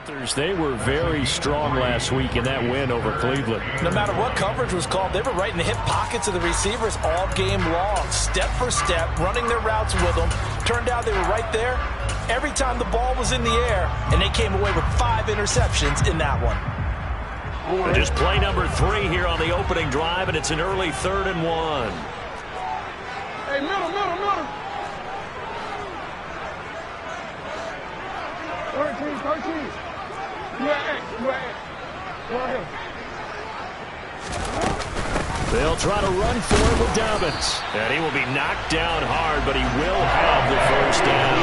They were very strong last week in that win over Cleveland. No matter what coverage was called, they were right in the hip pockets of the receivers all game long, step for step, running their routes with them. Turned out they were right there every time the ball was in the air, and they came away with 5 interceptions in that one. And just play number 3 here on the opening drive, and it's an early 3rd and 1. Hey, middle. 13. They'll try to run for it with Dobbins. And he will be knocked down hard, but he will have the first down.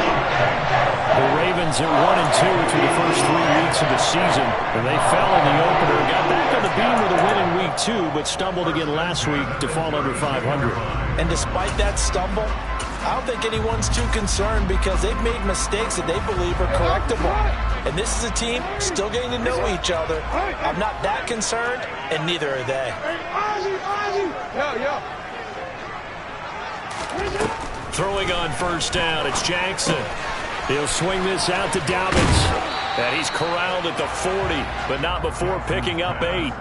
The Ravens are 1-2 through the first 3 weeks of the season. And they fell in the opener, got back on the beam with a win in week 2, but stumbled again last week to fall under 500. And despite that stumble, I don't think anyone's too concerned because they've made mistakes that they believe are correctable. And this is a team still getting to know each other. I'm not that concerned, and neither are they. Throwing on first down, it's Jackson. He'll swing this out to Dobbins. And he's corralled at the 40, but not before picking up 8.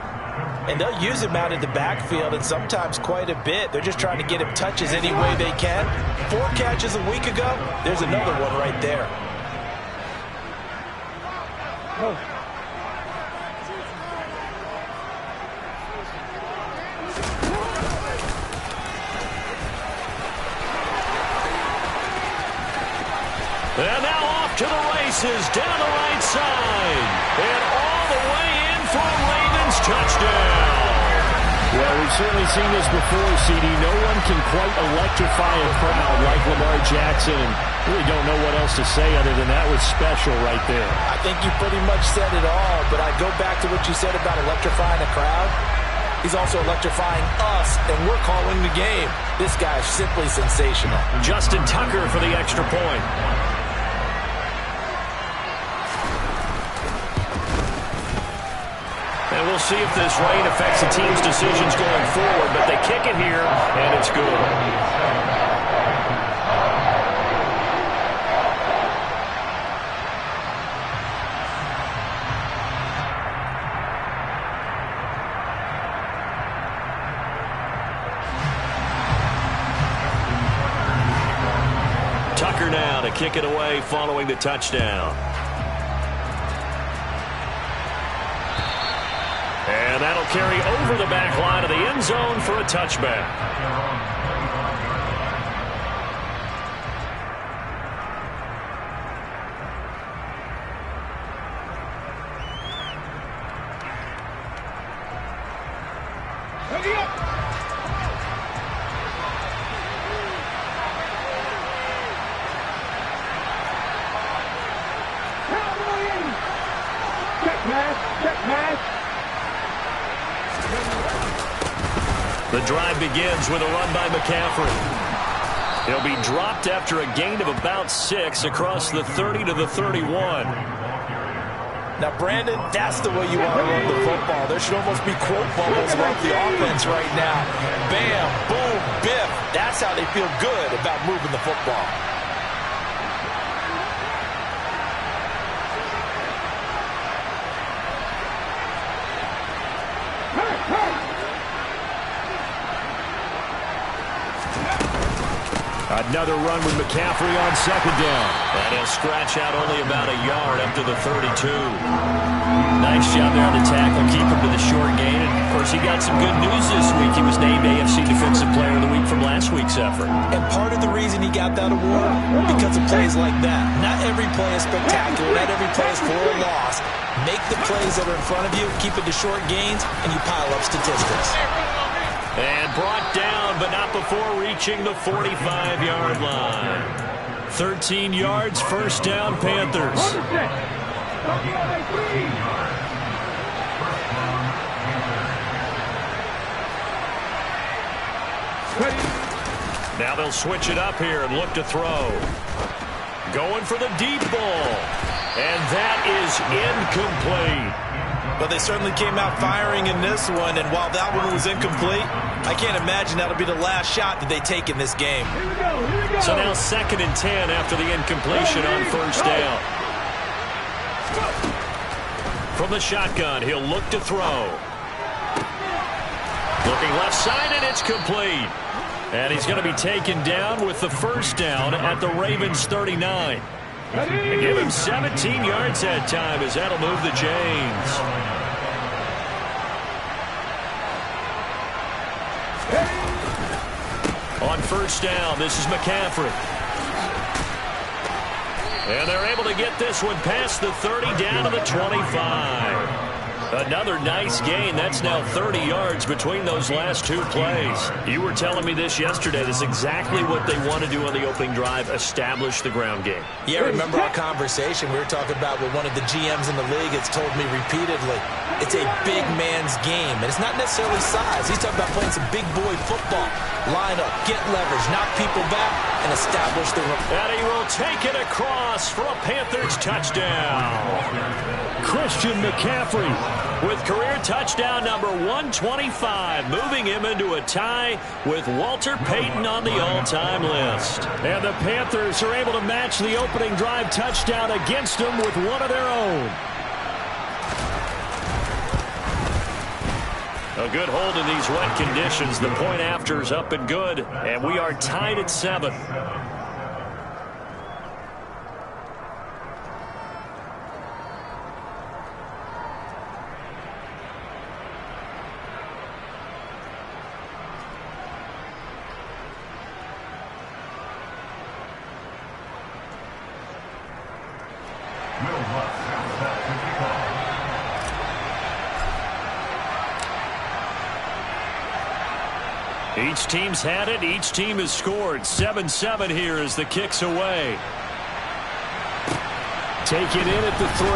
And they'll use him out in the backfield, and sometimes quite a bit. They're just trying to get him touches any way they can. 4 catches a week ago, there's another one right there. And now off to the races, down the right side. And all the way in for a Ravens touchdown. Well, we've certainly seen this before, CD. No one can quite electrify a crowd like Lamar Jackson. Really don't know what else to say other than that was special right there. I think you pretty much said it all, but I go back to what you said about electrifying a crowd. He's also electrifying us, and we're calling the game. This guy is simply sensational. Justin Tucker for the extra point. And we'll see if this rain affects the team's decisions going forward, but they kick it here, and it's good. Tucker now to kick it away following the touchdown. And that'll carry over the back line of the end zone for a touchback. The drive begins with a run by McCaffrey. He'll be dropped after a gain of about 6 across the 30 to the 31. Now, Brandon, that's the way you want to run the football. There should almost be quote bubbles around the offense right now. Bam, boom, biff. That's how they feel good about moving the football. Another run with McCaffrey on second down. And he'll scratch out only about a yard up to the 32. Nice job there on the tackle. Keep him to the short gain. And, of course, he got some good news this week. He was named AFC Defensive Player of the Week from last week's effort. And part of the reason he got that award, because of plays like that. Not every play is spectacular. Not every play is for a loss. Make the plays that are in front of you, keep it to short gains, and you pile up statistics. And brought down, but not before reaching the 45-yard line. 13 yards, first down, Panthers. Now they'll switch it up here and look to throw. Going for the deep ball. And that is incomplete. But they certainly came out firing in this one, and while that one was incomplete, I can't imagine that'll be the last shot that they take in this game. Here we go. So now 2nd and 10 after the incompletion on first down. From the shotgun, he'll look to throw. Looking left side, and it's complete. And he's going to be taken down with the first down at the Ravens 39. And give him 17 yards that time as that'll move the chains. On first down, this is McCaffrey. And they're able to get this one past the 30 down to the 25. Another nice gain. That's now 30 yards between those last two plays. You were telling me this yesterday. This is exactly what they want to do on the opening drive, establish the ground game. Yeah, remember our conversation we were talking about with one of the GMs in the league has told me repeatedly, it's a big man's game. And it's not necessarily size. He's talking about playing some big boy football. Line up, get leverage, knock people back, and establish the run. And he will take it across for a Panthers touchdown. Christian McCaffrey with career touchdown number 125, moving him into a tie with Walter Payton on the all-time list. And the Panthers are able to match the opening drive touchdown against them with one of their own. A good hold in these wet conditions. The point after is up and good, and we are tied at 7. Each team's had it. Each team has scored. 7-7 here as the kick's away. Take it in at the 3.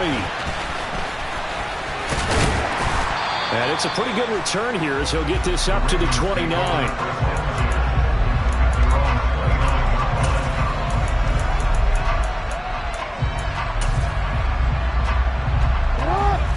And it's a pretty good return here as he'll get this up to the 29.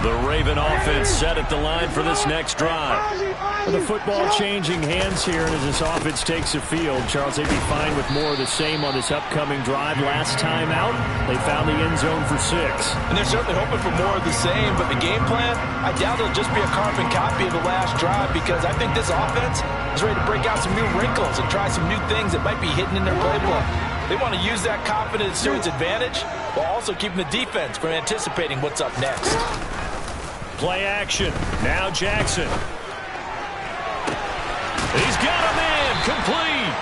The Raven offense set at the line for this next drive. The football changing hands here, and as this offense takes the field, Charles, they'd be fine with more of the same on this upcoming drive. Last time out, they found the end zone for 6. And they're certainly hoping for more of the same, but the game plan, I doubt it'll just be a carbon copy of the last drive, because I think this offense is ready to break out some new wrinkles and try some new things that might be hidden in their playbook. They want to use that confidence to its advantage while also keeping the defense from anticipating what's up next. Play action. Now Jackson. He's got a man complete.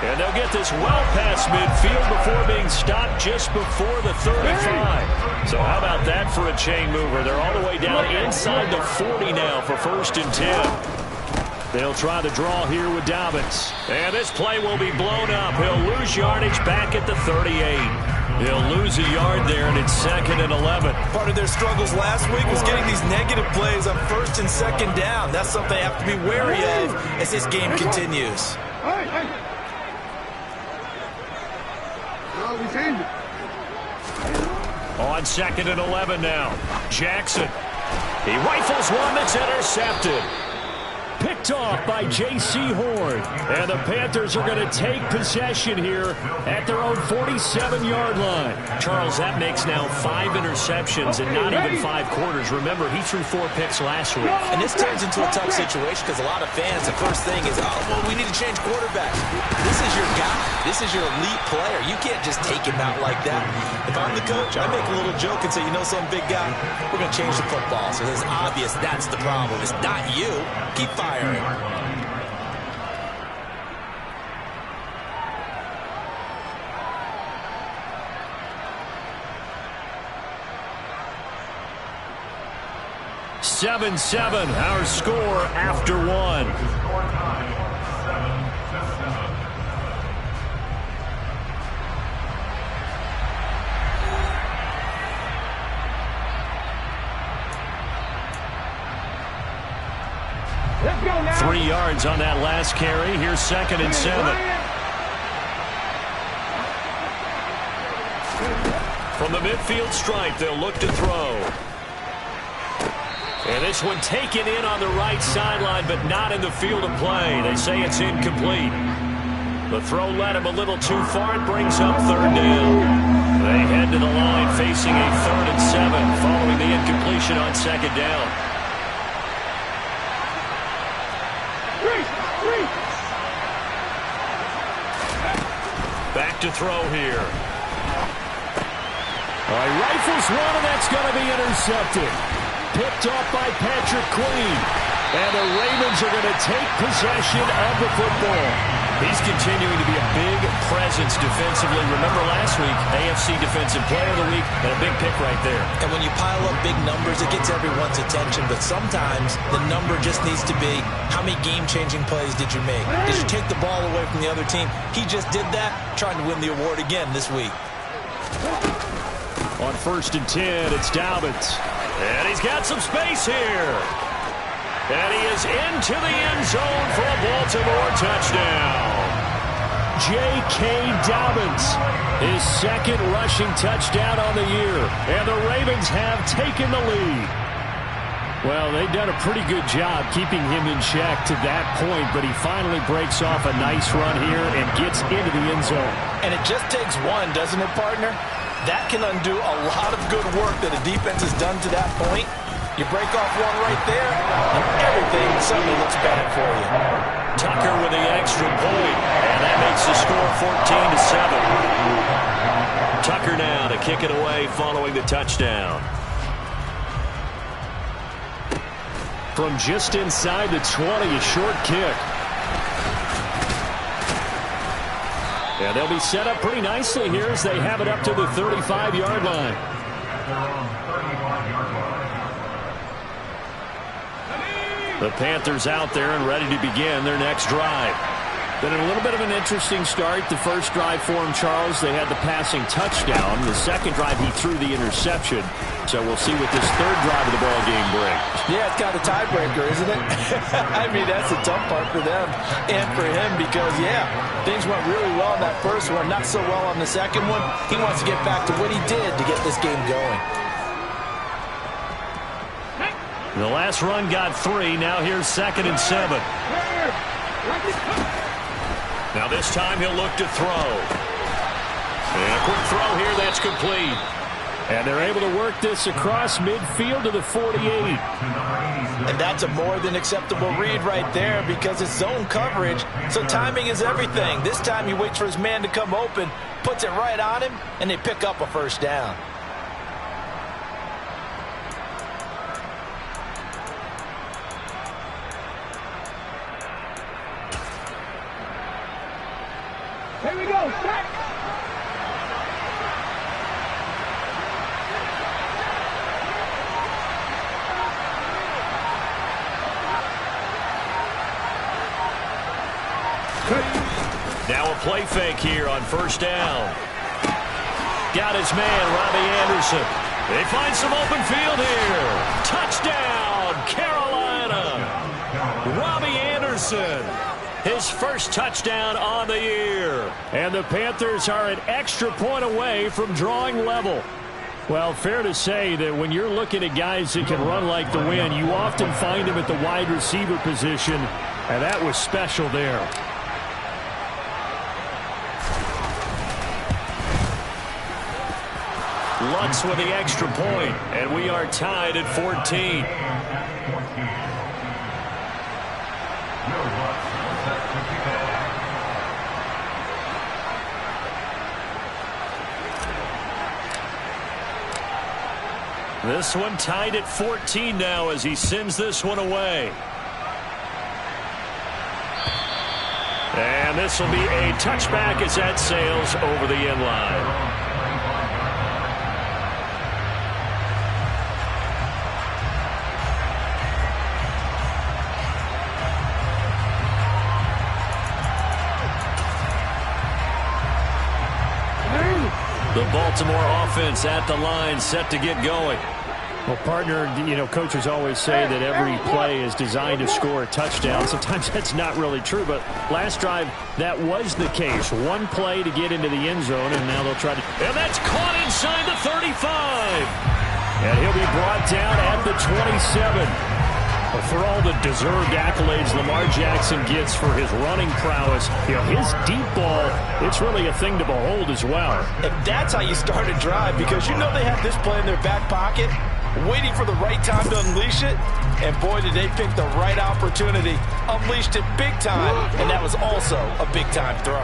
And they'll get this well past midfield before being stopped just before the 35. So how about that for a chain mover? They're all the way down inside the 40 now for 1st and 10. They'll try the draw here with Dobbins. And this play will be blown up. He'll lose yardage back at the 38. He'll lose a yard there, and it's 2nd and 11. Part of their struggles last week was getting these negative plays on 1st and 2nd down. That's something they have to be wary of as this game continues. On 2nd and 11 now. Jackson. He rifles one that's intercepted. Picked off by J.C. Horn. And the Panthers are going to take possession here at their own 47-yard line. Charles, that makes now 5 interceptions and not even 5 quarters. Remember, he threw 4 picks last week. And this turns into a tough situation because a lot of fans, the first thing is, oh, well, we need to change quarterbacks. This is your guy. This is your elite player. You can't just take him out like that. If I'm the coach, I make a little joke and say, you know, some big guy, we're going to change the football. So it's obvious that's the problem. It's not you. Keep firing. 7-7, our score after 1. 3 yards on that last carry. Here's 2nd and 7. From the midfield stripe, they'll look to throw. And this one taken in on the right sideline, but not in the field of play. They say it's incomplete. The throw led him a little too far. It brings up 3rd down. They head to the line facing a 3rd and 7 following the incompletion on 2nd down. Back to throw here. Rifles one, and that's going to be intercepted. Picked off by Patrick Queen. And the Ravens are going to take possession of the football. He's continuing to be a big presence defensively. Remember last week, AFC Defensive Player of the Week, and a big pick right there. And when you pile up big numbers, it gets everyone's attention. But sometimes the number just needs to be, how many game-changing plays did you make? Did you take the ball away from the other team? He just did that, trying to win the award again this week. On 1st and 10, it's Dobbins. And he's got some space here. And he is into the end zone for a Baltimore touchdown. J.K. Dobbins, his 2nd rushing touchdown on the year. And the Ravens have taken the lead. Well, they've done a pretty good job keeping him in check to that point, but he finally breaks off a nice run here and gets into the end zone. And it just takes one, doesn't it, partner? That can undo a lot of good work that a defense has done to that point. You break off one right there, and everything suddenly looks better for you. Tucker with the extra point, and that makes the score 14-7. Tucker now to kick it away following the touchdown. From just inside the 20, a short kick. Yeah, they'll be set up pretty nicely here as they have it up to the 35-yard line. The Panthers out there and ready to begin their next drive. Been a little bit of an interesting start. The first drive for him, Charles, they had the passing touchdown. The second drive, he threw the interception. So we'll see what this 3rd drive of the ball game brings. Yeah, it's got a tiebreaker, isn't it? I mean, that's the tough part for them and for him because, yeah, things went really well in that first one, not so well on the second one. He wants to get back to what he did to get this game going. The last run got 3. Now here's 2nd and 7. Now this time he'll look to throw. And a quick throw here, that's complete. And they're able to work this across midfield to the 48. And that's a more than acceptable read right there because it's zone coverage. So timing is everything. This time he waits for his man to come open, puts it right on him, and they pick up a 1st down. Here we go, sack! Now a play fake here on 1st down. Got his man, Robbie Anderson. They find some open field here. Touchdown, Carolina. Robbie Anderson. His first touchdown on the year. And the Panthers are an extra point away from drawing level. Well, fair to say that when you're looking at guys that can run like the wind, you often find them at the wide receiver position, and that was special there. Lutz with the extra point, and we are tied at 14. This one tied at 14 now as he sends this one away. And this will be a touchback as that sails over the end line. The Baltimore offense at the line, set to get going. Well, partner, you know, coaches always say that every play is designed to score a touchdown. Sometimes that's not really true, but last drive, that was the case. One play to get into the end zone, and now they'll try to... And that's caught inside the 35. And he'll be brought down at the 27. Well, for all the deserved accolades Lamar Jackson gets for his running prowess, his deep ball, it's really a thing to behold as well. And that's how you start a drive, because you know they have this play in their back pocket, waiting for the right time to unleash it. And boy, did they pick the right opportunity. Unleashed it big time, and that was also a big-time throw.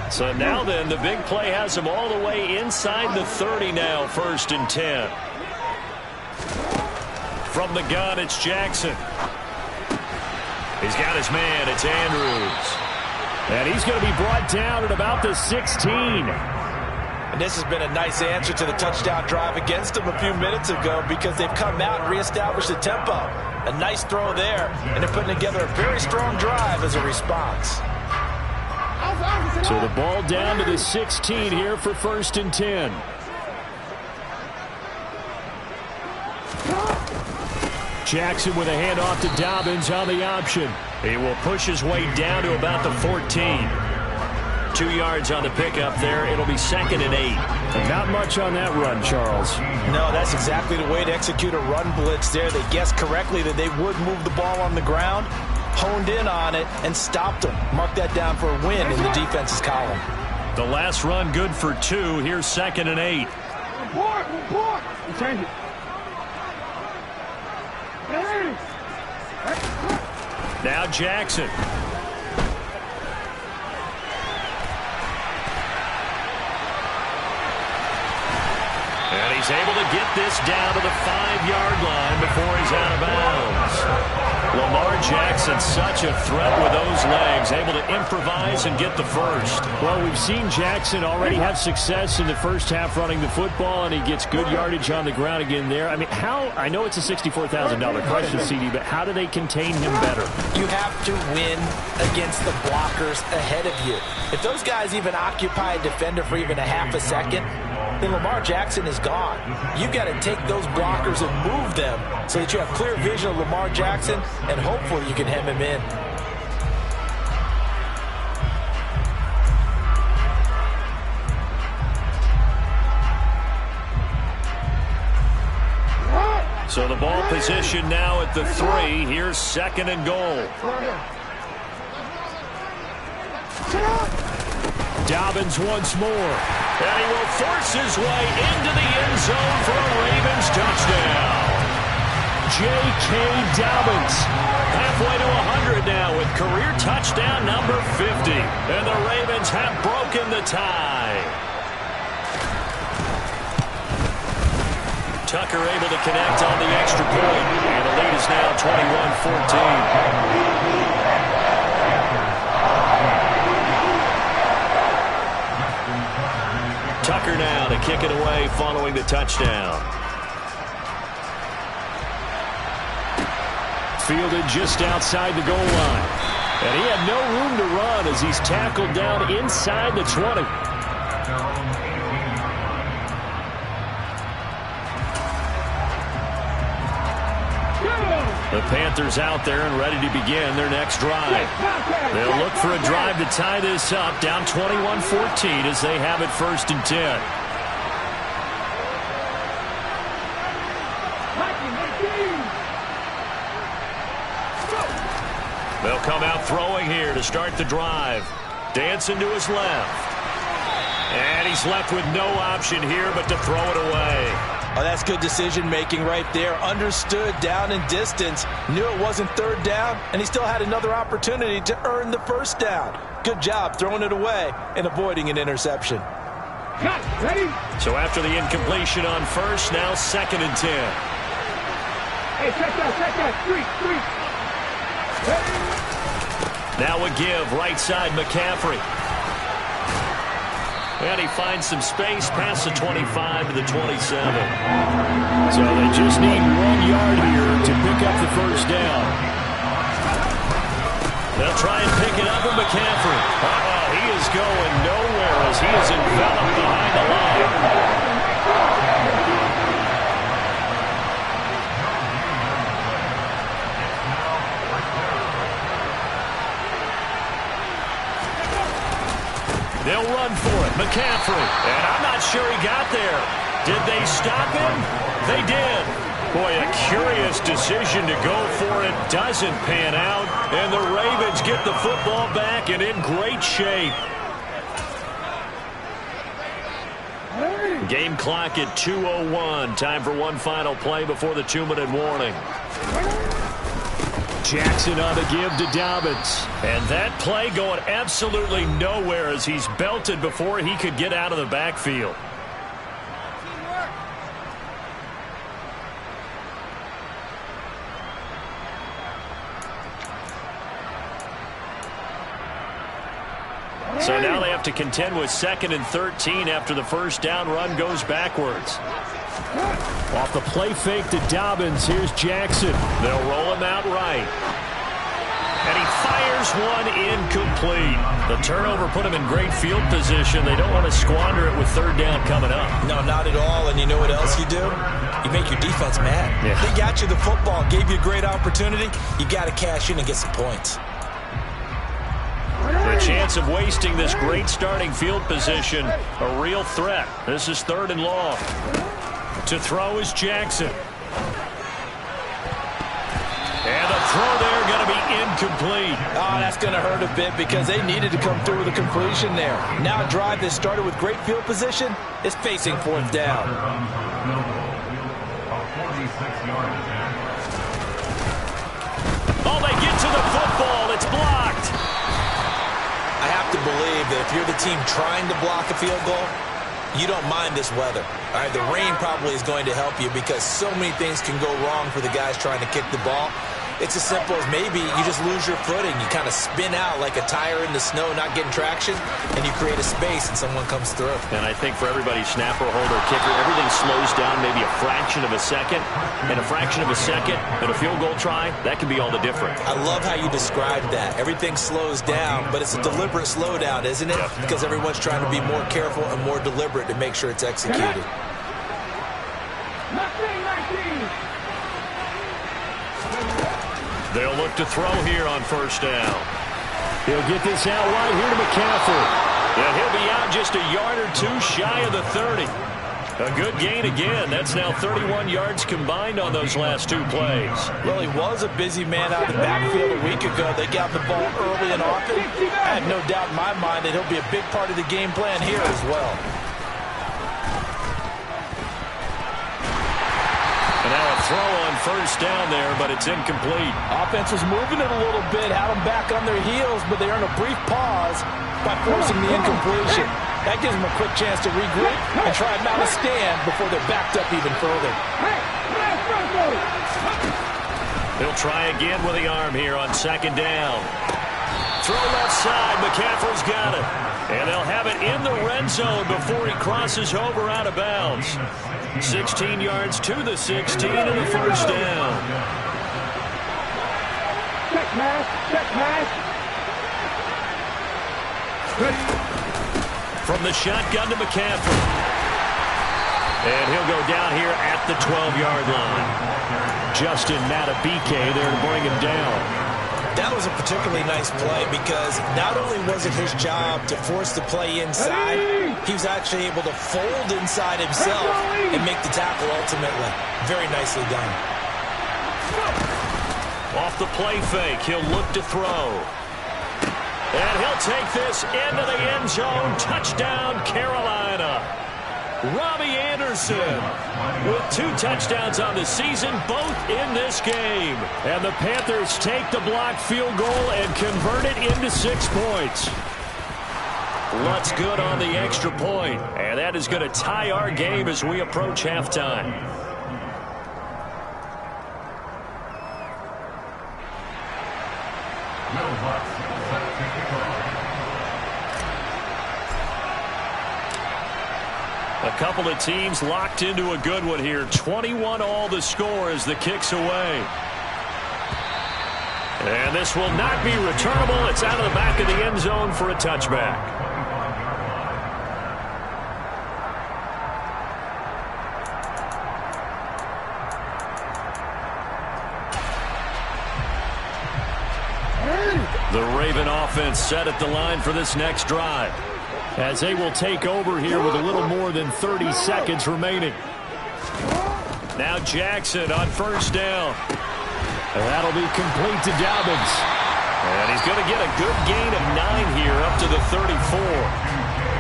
So now then, the big play has him all the way inside the 30 now, 1st and 10. From the gun, it's Jackson. He's got his man. It's Andrews. And he's going to be brought down at about the 16. And this has been a nice answer to the touchdown drive against them a few minutes ago, because they've come out and reestablished the tempo. A nice throw there, and they're putting together a very strong drive as a response. So the ball down to the 16 here for 1st and 10. Jackson with a handoff to Dobbins on the option. He will push his way down to about the 14. 2 yards on the pickup there. It'll be 2nd and 8. Not much on that run, Charles. No, that's exactly the way to execute a run blitz there. They guessed correctly that they would move the ball on the ground, honed in on it, and stopped them. Mark that down for a win in the defense's column. The last run good for 2. Here's 2nd and 8. Report. Change it. Now Jackson. And he's able to get this down to the 5-yard line before he's out of bounds. Lamar Jackson, such a threat with those legs, able to improvise and get the first. Well, we've seen Jackson already have success in the first half running the football, and he gets good yardage on the ground again there. I mean, I know it's a $64,000 question, CD, but how do they contain him better? You have to win against the blockers ahead of you. If those guys even occupy a defender for even a half a second, then Lamar Jackson is gone. You've got to take those blockers and move them so that you have clear vision of Lamar Jackson, and hopefully you can hem him in. So the ball position now at the 3. Here's 2nd and goal. Dobbins once more. And he will force his way into the end zone for a Ravens touchdown. J.K. Dobbins halfway to 100 now with career touchdown number 50. And the Ravens have broken the tie. Tucker able to connect on the extra point. And the lead is now 21-14. Tucker now to kick it away following the touchdown. Fielded just outside the goal line. And he had no room to run as he's tackled down inside the 20. The Panthers out there and ready to begin their next drive. They'll look for a drive to tie this up, down 21-14 as they have it 1st and 10. They'll come out throwing here to start the drive. Dancing to his left. And he's left with no option here but to throw it away. Oh, that's good decision-making right there. Understood down and distance. Knew it wasn't 3rd down, and he still had another opportunity to earn the 1st down. Good job throwing it away and avoiding an interception. Cut, ready? So after the incompletion on 1st, now 2nd and 10. Hey, check that. 3. Now a give, right side McCaffrey. And he finds some space past the 25 to the 27. So they just need 1 yard here to pick up the 1st down. They'll try and pick it up with McCaffrey. He is going nowhere as he is enveloped behind the line. They'll run for it. McCaffrey. And I'm not sure he got there. Did they stop him? They did. Boy, a curious decision to go for it. Doesn't pan out. And the Ravens get the football back and in great shape. Game clock at 2:01. Time for one final play before the 2-minute warning. Jackson on the give to Dobbins. And that play going absolutely nowhere as he's belted before he could get out of the backfield. So now they have to contend with 2nd and 13 after the first down run goes backwards. Off the play fake to Dobbins, here's Jackson. They'll roll him out right. And he fires one incomplete. The turnover put him in great field position. They don't want to squander it with 3rd down coming up. No, not at all. And you know what else you do? You make your defense mad. Yeah. They got you the football, gave you a great opportunity. You got to cash in and get some points. The chance of wasting this great starting field position, a real threat. This is 3rd and long. To throw is Jackson. And the throw there going to be incomplete. Oh, that's going to hurt a bit because they needed to come through with a completion there. Now a drive that started with great field position is facing 4th down. Oh, they get to the football. It's blocked. I have to believe that if you're the team trying to block a field goal, you don't mind this weather. All right, the rain probably is going to help you because so many things can go wrong for the guys trying to kick the ball. It's as simple as maybe you just lose your footing. You kind of spin out like a tire in the snow, not getting traction, and you create a space and someone comes through. And I think for everybody, snapper, holder, kicker, everything slows down maybe a fraction of a second. And a fraction of a second and a field goal try, that can be all the difference. I love how you described that. Everything slows down, but it's a deliberate slowdown, isn't it? Yep. Because everyone's trying to be more careful and more deliberate to make sure it's executed. They'll look to throw here on 1st down. He'll get this out wide here to McCaffrey. And he'll be out just a yard or two shy of the 30. A good gain again. That's now 31 yards combined on those last 2 plays. Well, he was a busy man out of the backfield a week ago. They got the ball early and often. I have no doubt in my mind that he'll be a big part of the game plan here as well. And now a throw on 1st down there, but it's incomplete. Offense was moving it a little bit, had them back on their heels, but they earned a brief pause by forcing the incompletion. That gives them a quick chance to regroup and try and mount a stand before they're backed up even further. He'll try again with the arm here on 2nd down. Throw left side. McCaffrey's got it. And they'll have it in the red zone before he crosses over out of bounds. 16 yards to the 16 and the 1st down. Check mash. From the shotgun to McCaffrey. And he'll go down here at the 12-yard line. Justin Madubuike there to bring him down. That was a particularly nice play because not only was it his job to force the play inside, he was actually able to fold inside himself and make the tackle ultimately. Very nicely done. Off the play fake, he'll look to throw. And he'll take this into the end zone. Touchdown, Carolina. Robbie Anderson with 2 touchdowns on the season, both in this game. And the Panthers take the blocked field goal and convert it into 6 points. Lutz good on the extra point. And that is going to tie our game as we approach halftime. A couple of teams locked into a good one here. 21 all the score as the kick's away. And this will not be returnable. It's out of the back of the end zone for a touchback. The Raven offense set at the line for this next drive, as they will take over here with a little more than 30 seconds remaining. Now Jackson on first down. And that'll be complete to Dobbins. And he's going to get a good gain of 9 here up to the 34.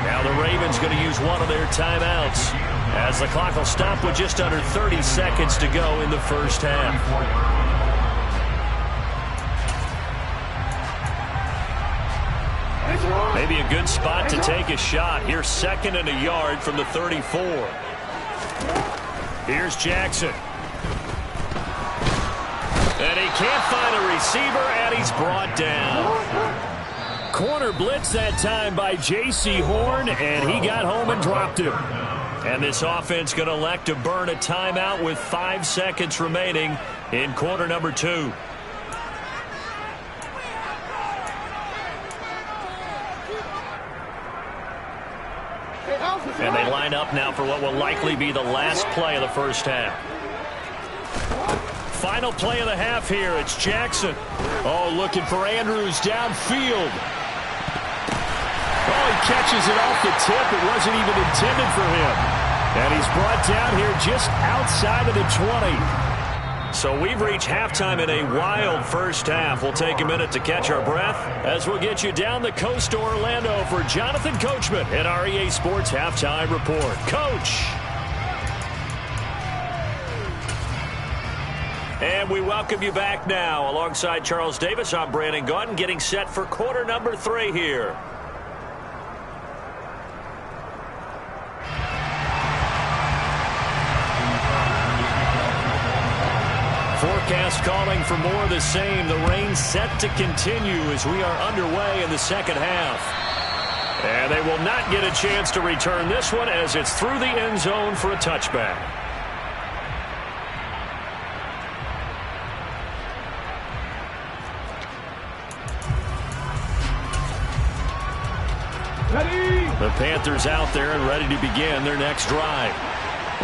Now the Ravens going to use one of their timeouts as the clock will stop with just under 30 seconds to go in the first half. Maybe a good spot to take a shot. Here's 2nd and a yard from the 34. Here's Jackson. And he can't find a receiver, and he's brought down. Corner blitz that time by J.C. Horn, and he got home and dropped him. And this offense going to elect to burn a timeout with 5 seconds remaining in quarter number 2. And they line up now for what will likely be the last play of the first half. Final play of the half here. It's Jackson. Oh, looking for Andrews downfield. Oh, he catches it off the tip. It wasn't even intended for him. And he's brought down here just outside of the 20. So we've reached halftime in a wild first half. We'll take a minute to catch our breath as we'll get you down the coast to Orlando for Jonathan Coachman at our EA Sports Halftime Report. Coach. And we welcome you back now. Alongside Charles Davis, I'm Brandon Gaudin, getting set for quarter number 3 here. Forecast calling for more of the same. The rain set to continue as we are underway in the second half. And they will not get a chance to return this one as it's through the end zone for a touchback. The Panthers out there and ready to begin their next drive.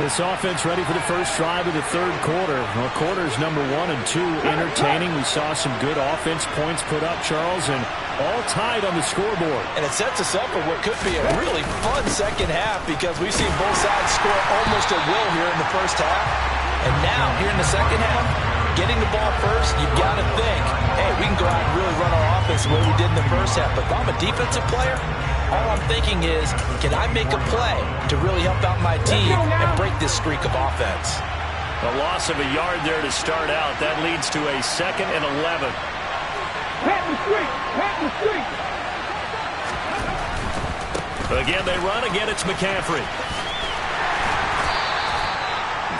This offense ready for the first drive of the third quarter. Well, quarters number 1 and 2 entertaining. We saw some good offense points put up, Charles, and all tied on the scoreboard. And it sets us up for what could be a really fun second half because we've seen both sides score almost at will here in the first half. And now, here in the second half, getting the ball first, you've got to think, hey, we can go out and really run our offense the way we did in the first half. But if I'm a defensive player, all I'm thinking is, can I make a play to really help out my team and break this streak of offense? A loss of a yard there to start out. That leads to a 2nd and 11. Pat the streak! Pat the streak! Again, they run. Again, it's McCaffrey.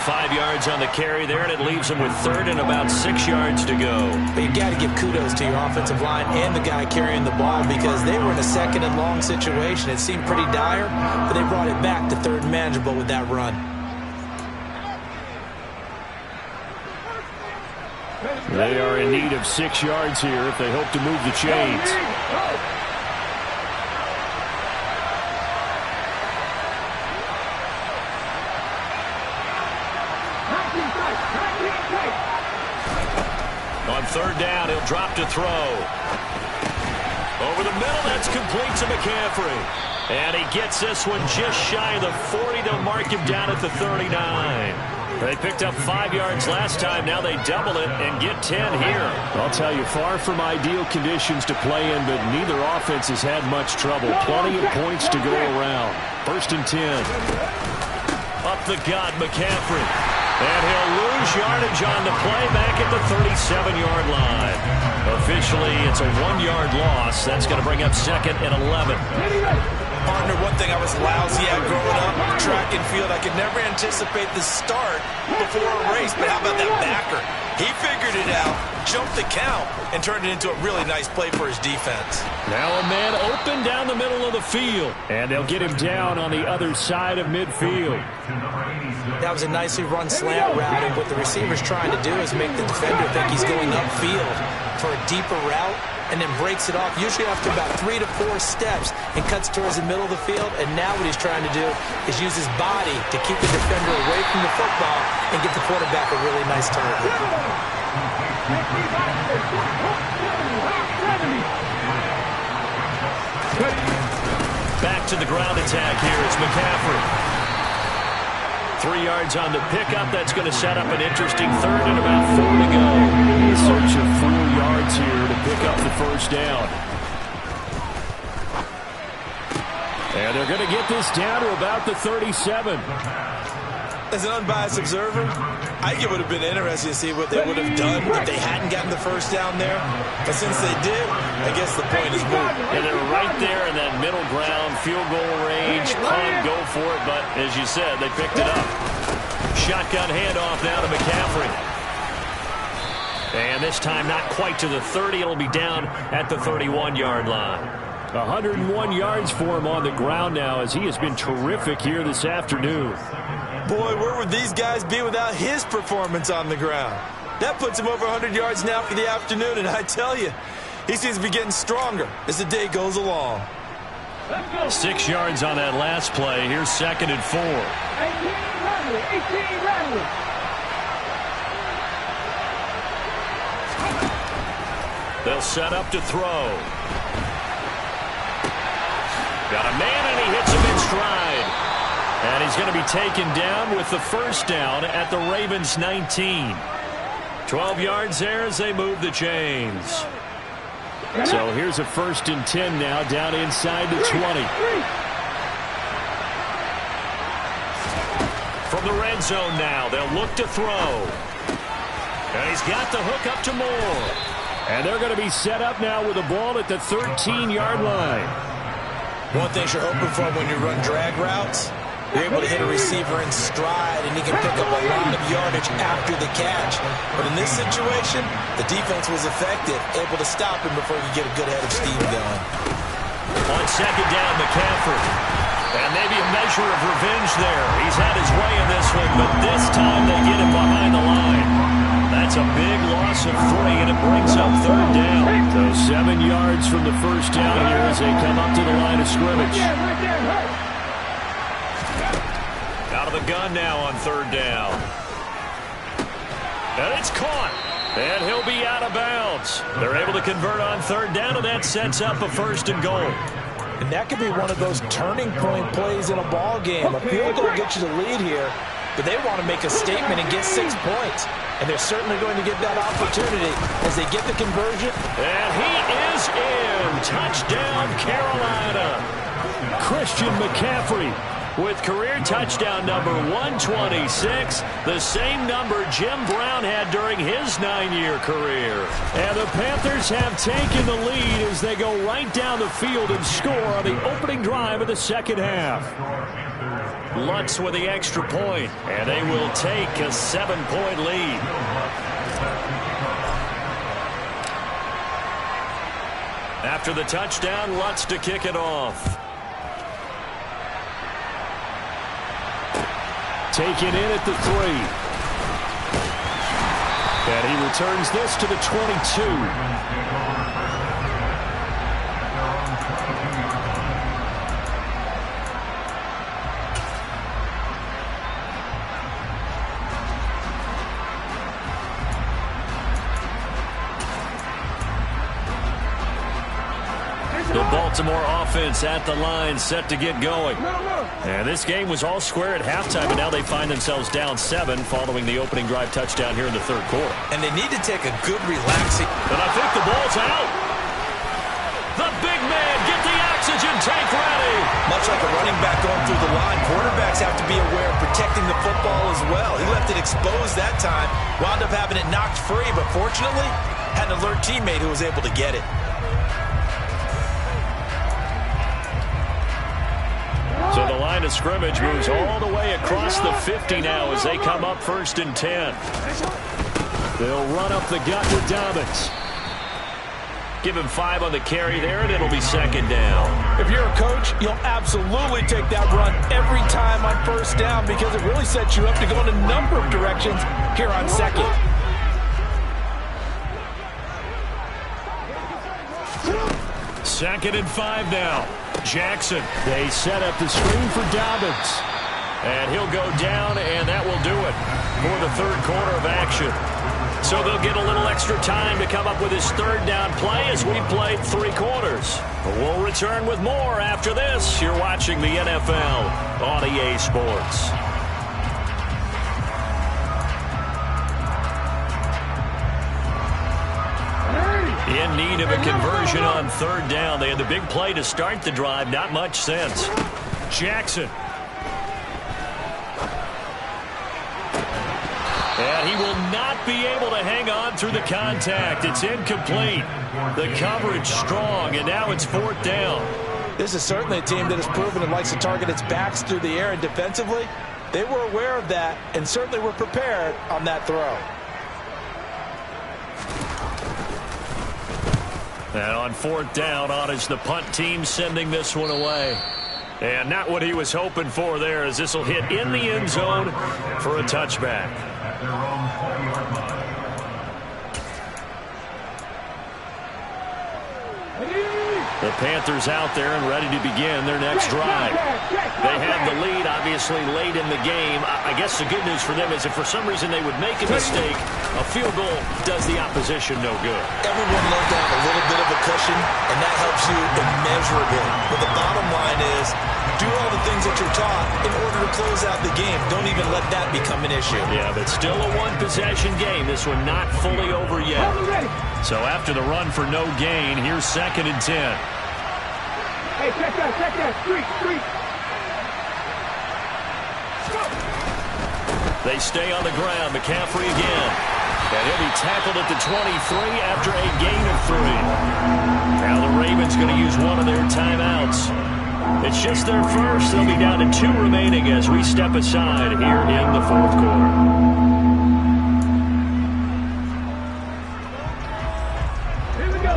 5 yards on the carry there, and it leaves them with 3rd and about 6 yards to go. But you've got to give kudos to your offensive line and the guy carrying the ball because they were in a 2nd and long situation. It seemed pretty dire, but they brought it back to 3rd and manageable with that run. They are in need of 6 yards here if they hope to move the chains. On 3rd down, he'll drop to throw. Over the middle, that's complete to McCaffrey. And he gets this one just shy of the 40 to mark him down at the 39. They picked up 5 yards last time. Now they double it and get 10 here. I'll tell you, far from ideal conditions to play in, but neither offense has had much trouble. Plenty of points to go around. 1st and 10. Up the gut, McCaffrey. And he'll lose yardage on the play back at the 37-yard line. Officially, it's a 1-yard loss. That's going to bring up 2nd and 11. Partner, one thing I was lousy at growing up, track and field, I could never anticipate the start before a race. But how about that backer? He figured it out, jumped the count, and turned it into a really nice play for his defense. Now a man open down the middle of the field. And they'll get him down on the other side of midfield. That was a nicely run slant route, and what the receiver's trying to do is make the defender think he's going upfield for a deeper route, and then breaks it off, usually after about 3 to 4 steps, and cuts towards the middle of the field. And now what he's trying to do is use his body to keep the defender away from the football and get the quarterback a really nice target. Back to the ground attack here. It's McCaffrey. 3 yards on the pickup. That's going to set up an interesting third and about 4 to go. A search of 4 yards here to pick up the first down. And they're going to get this down to about the 37. As an unbiased observer, I think it would have been interesting to see what they would have done if they hadn't gotten the first down there. But since they did, I guess the point is moved. And they were right there in that middle ground, field goal range, punt, go for it. But as you said, they picked it up. Shotgun handoff now to McCaffrey. And this time not quite to the 30. It'll be down at the 31-yard line. 101 yards for him on the ground now as he has been terrific here this afternoon. Boy, where would these guys be without his performance on the ground? That puts him over 100 yards now for the afternoon, and I tell you, he seems to be getting stronger as the day goes along. 6 yards on that last play. Here's 2nd and 4. 18 Radley. They'll set up to throw. Got a man, and he hits him in stride. And he's going to be taken down with the first down at the Ravens' 19. 12 yards there as they move the chains. So here's a 1st and 10 now down inside the 20. From the red zone now, they'll look to throw. And he's got the hook up to Moore. And they're going to be set up now with the ball at the 13-yard line. One thing you're hoping for when you run drag routes, you're able to hit a receiver in stride, and he can pick up a lot of yardage after the catch. But in this situation, the defense was effective, able to stop him before he could get a good head of steam going. On 2nd down, McCaffrey. And maybe a measure of revenge there. He's had his way in this one, but this time they get him behind the line. That's a big loss of 3, and it brings up 3rd down. So 7 yards from the first down here as they come up to the line of scrimmage. Out of the gun now on 3rd down. And it's caught. And he'll be out of bounds. They're able to convert on 3rd down, and that sets up a 1st and goal. And that could be one of those turning point plays in a ball game. A field goal gets you the lead here, but they want to make a statement and get 6 points. And they're certainly going to get that opportunity as they get the conversion. And he is in. Touchdown, Carolina. Christian McCaffrey with career touchdown number 126, the same number Jim Brown had during his 9-year career. And the Panthers have taken the lead as they go right down the field and score on the opening drive of the second half. Lutz with the extra point, and they will take a 7-point lead. After the touchdown, Lutz to kick it off. Taken in at the 3. And he returns this to the 22. The Baltimore offense at the line, set to get going. And this game was all square at halftime, and now they find themselves down 7 following the opening drive touchdown here in the 3rd quarter. And they need to take a good relaxing. But I think the ball's out. The big man, get the oxygen tank ready. Much like a running back going through the line, quarterbacks have to be aware of protecting the football as well. He left it exposed that time, wound up having it knocked free, but fortunately, had an alert teammate who was able to get it. So the line of scrimmage moves all the way across the 50 now as they come up 1st and 10. They'll run up the gut with Dobbins. Give him 5 on the carry there, and it'll be 2nd down. If you're a coach, you'll absolutely take that run every time on 1st down because it really sets you up to go in a number of directions here on 2nd. Second and 5 now. Jackson. They set up the screen for Dobbins. And he'll go down, and that will do it for the 3rd quarter of action. So they'll get a little extra time to come up with his 3rd down play as we played 3 quarters. We'll return with more after this. You're watching the NFL on EA Sports. In need of a conversion on third down. They had the big play to start the drive. Not much sense. Jackson. And he will not be able to hang on through the contact. It's incomplete. The coverage strong, and now it's fourth down. This is certainly a team that has proven it likes to target its backs through the air, and defensively, they were aware of that and certainly were prepared on that throw. And on fourth down, on is the punt team sending this one away. And not what he was hoping for there, as this will hit in the end zone for a touchback. The Panthers out there and ready to begin their next drive. They have the lead, obviously, late in the game. I guess the good news for them is if for some reason they would make a mistake, a field goal does the opposition no good. Everyone loves to have a little bit of a cushion, and that helps you immeasurably. But the bottom line is, do all the things that you're taught in order to close out the game. Don't even let that become an issue. Yeah, but still a one-possession game. This one not fully over yet. So after the run for no gain, here's 2nd and 10. Hey, check that, street. They stay on the ground. McCaffrey again. And he'll be tackled at the 23 after a gain of 3. Now the Ravens going to use one of their timeouts. It's just their first. They'll be down to 2 remaining as we step aside here in the fourth quarter.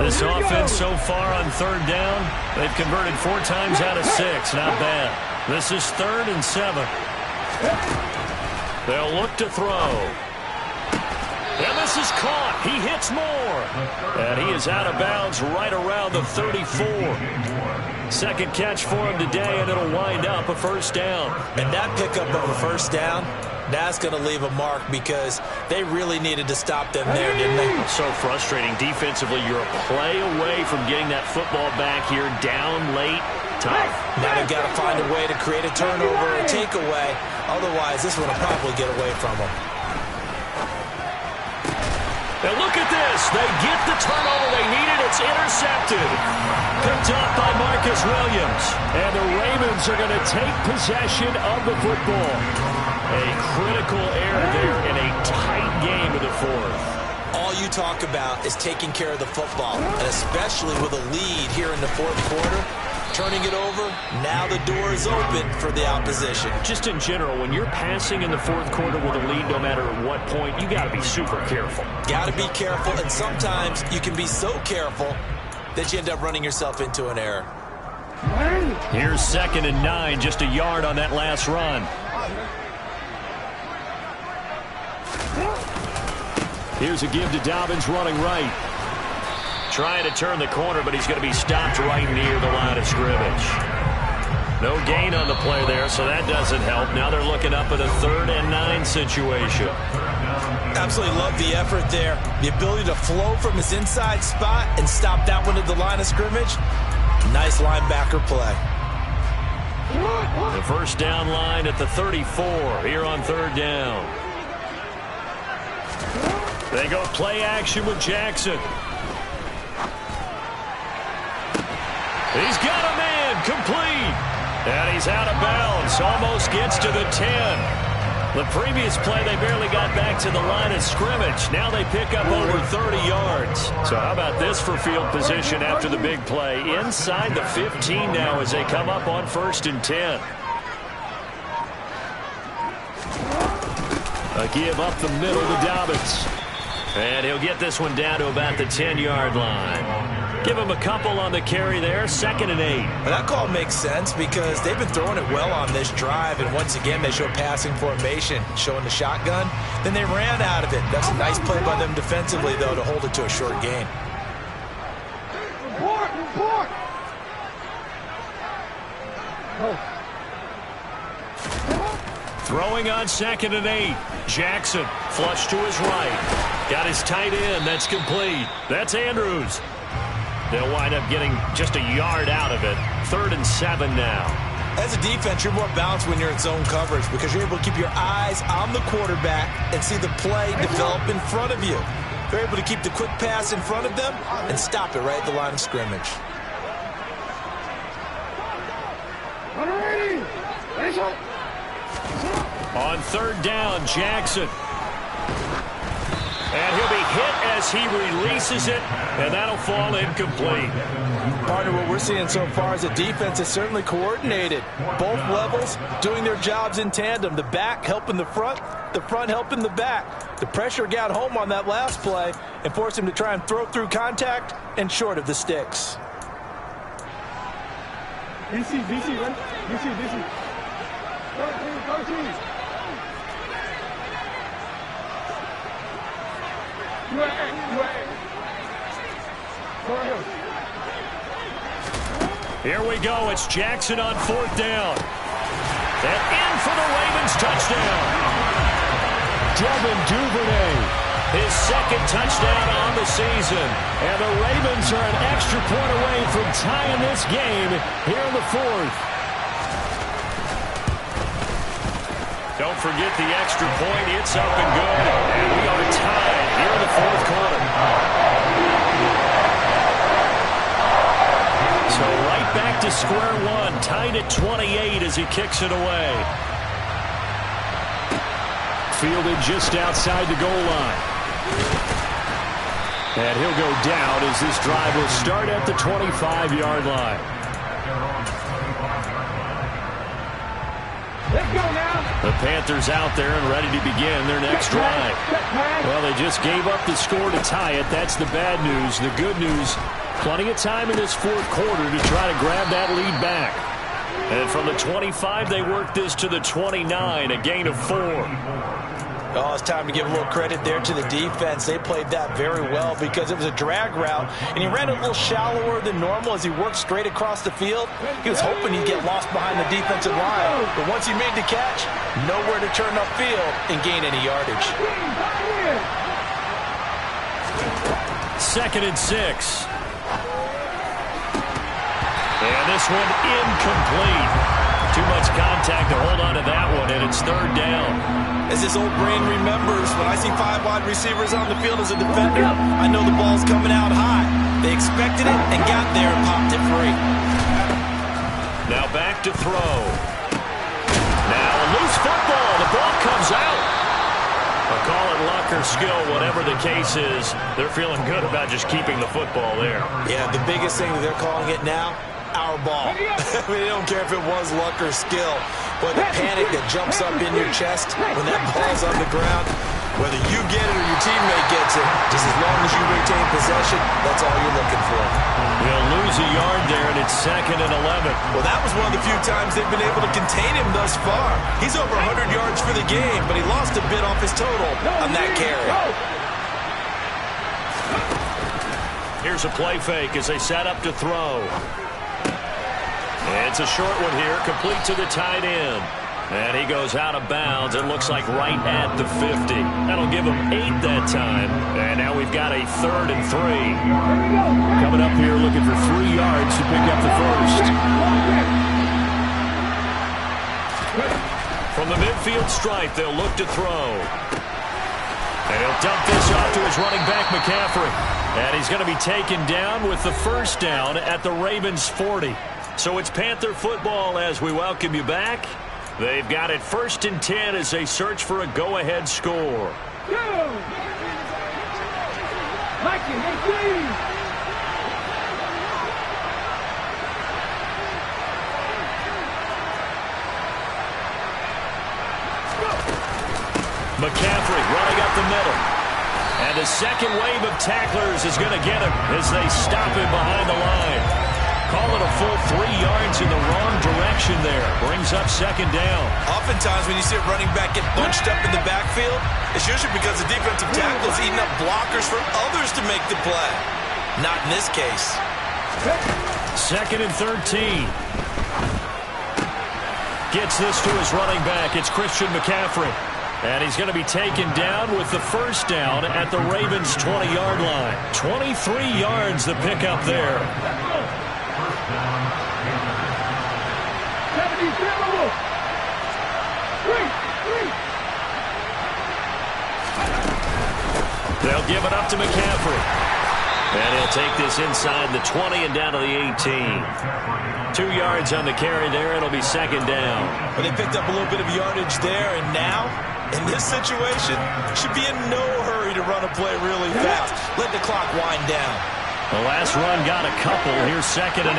This offense so far on third down, they've converted 4 times out of 6. Not bad. This is 3rd and 7. They'll look to throw. And this is caught. He hits more. And he is out of bounds right around the 34. Second catch for him today, and it'll wind up a first down. And that pickup of a first down, that's going to leave a mark because they really needed to stop them there, didn't they? So frustrating. Defensively, you're a play away from getting that football back here down late. Tough. Now they've got to find a way to create a turnover or a takeaway. Otherwise, this one will probably get away from them. And look at this. They get the turnover they needed. It's intercepted. Picked up by Marcus Williams. And the Ravens are going to take possession of the football. A critical error there in a tight game of the fourth. All you talk about is taking care of the football, and especially with a lead here in the fourth quarter, turning it over, now the door is open for the opposition. Just in general, when you're passing in the fourth quarter with a lead, no matter at what point, you got to be super careful. Got to be careful, and sometimes you can be so careful that you end up running yourself into an error. Here's 2nd and 9, just a yard on that last run. Here's a give to Dobbins running right. Trying to turn the corner, but he's going to be stopped right near the line of scrimmage. No gain on the play there, so that doesn't help. Now they're looking up at a 3rd and 9 situation. Absolutely love the effort there. The ability to flow from his inside spot and stop that one at the line of scrimmage. Nice linebacker play. The first down line at the 34 here on 3rd down. They go play action with Jackson. He's got a man, complete. And he's out of bounds, almost gets to the 10. The previous play, they barely got back to the line of scrimmage. Now they pick up over 30 yards. So how about this for field position after the big play? Inside the 15 now as they come up on 1st and 10. A give up the middle to Dobbins. And he'll get this one down to about the 10-yard line. Give him a couple on the carry there, 2nd and 8. Well, that call makes sense because they've been throwing it well on this drive, and once again they show passing formation, showing the shotgun. Then they ran out of it. That's a nice play by them defensively, though, to hold it to a short gain. Report! Throwing on 2nd and 8. Jackson, flush to his right. Got his tight end. That's complete. That's Andrews. They'll wind up getting just a yard out of it. 3rd and 7 now. As a defense, you're more balanced when you're in zone coverage because you're able to keep your eyes on the quarterback and see the play develop in front of you. They're able to keep the quick pass in front of them and stop it right at the line of scrimmage. On third down, Jackson. And he'll be hit as he releases it, and that'll fall incomplete. Partner, what we're seeing so far is the defense is certainly coordinated. Both levels doing their jobs in tandem. The back helping the front helping the back. The pressure got home on that last play and forced him to try and throw through contact and short of the sticks. DC, right? DC. 13. Here we go. It's Jackson on fourth down. And in for the Ravens touchdown. Devin Duvernay. His second touchdown on the season. And the Ravens are an extra point away from tying this game here in the fourth. Don't forget the extra point. It's up and good. And we are tied here in the fourth quarter. So right back to square one. Tied at 28 as he kicks it away. Fielded just outside the goal line. And he'll go down as this drive will start at the 25-yard line. Let's go now. The Panthers out there and ready to begin their next drive. Well, they just gave up the score to tie it. That's the bad news. The good news, plenty of time in this fourth quarter to try to grab that lead back. And from the 25, they work this to the 29, a gain of 4. Oh, it's time to give a little credit there to the defense. They played that very well because it was a drag route, and he ran a little shallower than normal as he worked straight across the field. He was hoping he'd get lost behind the defensive line, but once he made the catch, nowhere to turn upfield and gain any yardage. 2nd and 6. And this one incomplete. Too much contact to hold on to that one, and it's third down. As this old brain remembers, when I see 5 wide receivers on the field as a defender, I know the ball's coming out high. They expected it and got there and popped it free. Now back to throw. Now a loose football. The ball comes out. I'll call it luck or skill, whatever the case is. They're feeling good about just keeping the football there. Yeah, the biggest thing that they're calling it now, our ball. I mean, they don't care if it was luck or skill. But the panic that jumps up in your chest when that ball's on the ground, whether you get it or your teammate gets it, just as long as you retain possession, that's all you're looking for. He'll lose a yard there, and it's 2nd and 11. Well, that was one of the few times they've been able to contain him thus far. He's over 100 yards for the game, but he lost a bit off his total on that carry. Here's a play fake as they set up to throw. It's a short one here, complete to the tight end. And he goes out of bounds. It looks like right at the 50. That'll give him 8 that time. And now we've got a 3rd and 3. Coming up here looking for 3 yards to pick up the first. From the midfield stripe, they'll look to throw. And he'll dump this off to his running back, McCaffrey. And he's going to be taken down with the first down at the Ravens' 40. So it's Panther football as we welcome you back. They've got it 1st and 10 as they search for a go-ahead score. McCaffrey running up the middle. And the second wave of tacklers is going to get him as they stop him behind the line. Call it a full 3 yards in the wrong direction there. Brings up 2nd down. Oftentimes when you see a running back get bunched up in the backfield, it's usually because the defensive tackle is eating up blockers for others to make the play. Not in this case. 2nd and 13. Gets this to his running back. It's Christian McCaffrey. And he's going to be taken down with the first down at the Ravens' 20-yard line. 23 yards the pickup there. They'll They'll give it up to McCaffrey. And he'll take this inside the 20 and down to the 18. 2 yards on the carry there. It'll be second down. Well, they picked up a little bit of yardage there, and now, in this situation, should be in no hurry to run a play really fast. Let the clock wind down. The last run got a couple. Here's second and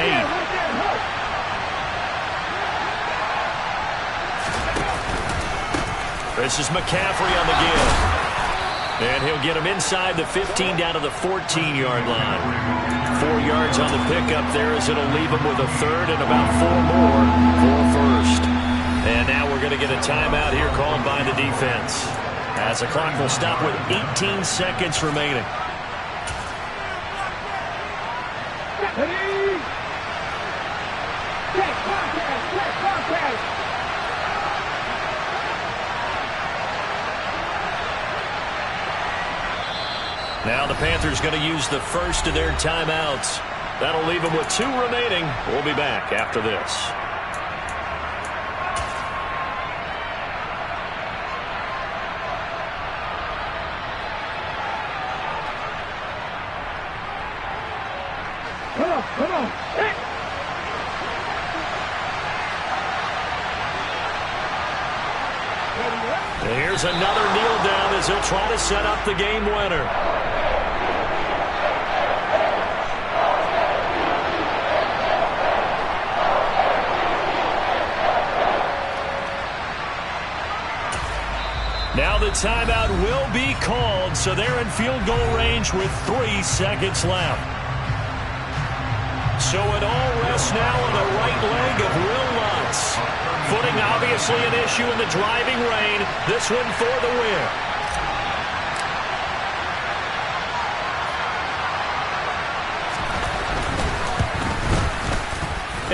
8. This is McCaffrey on the give. And he'll get him inside the 15 down to the 14-yard line. 4 yards on the pickup there as it'll leave him with a third and about 4 more for first. And now we're going to get a timeout here called by the defense, as the clock will stop with 18 seconds remaining. Now the Panthers going to use the first of their timeouts. That'll leave them with 2 remaining. We'll be back after this. Come on. Hey. And here's another kneel down as he'll try to set up the game winner. Now the timeout will be called, so they're in field goal range with 3 seconds left. So it all rests now on the right leg of Will Lutz. Footing obviously an issue in the driving rain. This one for the win.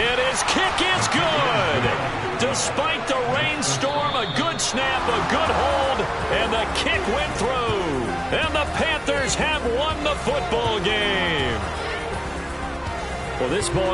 And his kick is good. Despite the rainstorm, a good snap, a good hold, and the kick went through. And the Panthers have won the football game. Well, this ball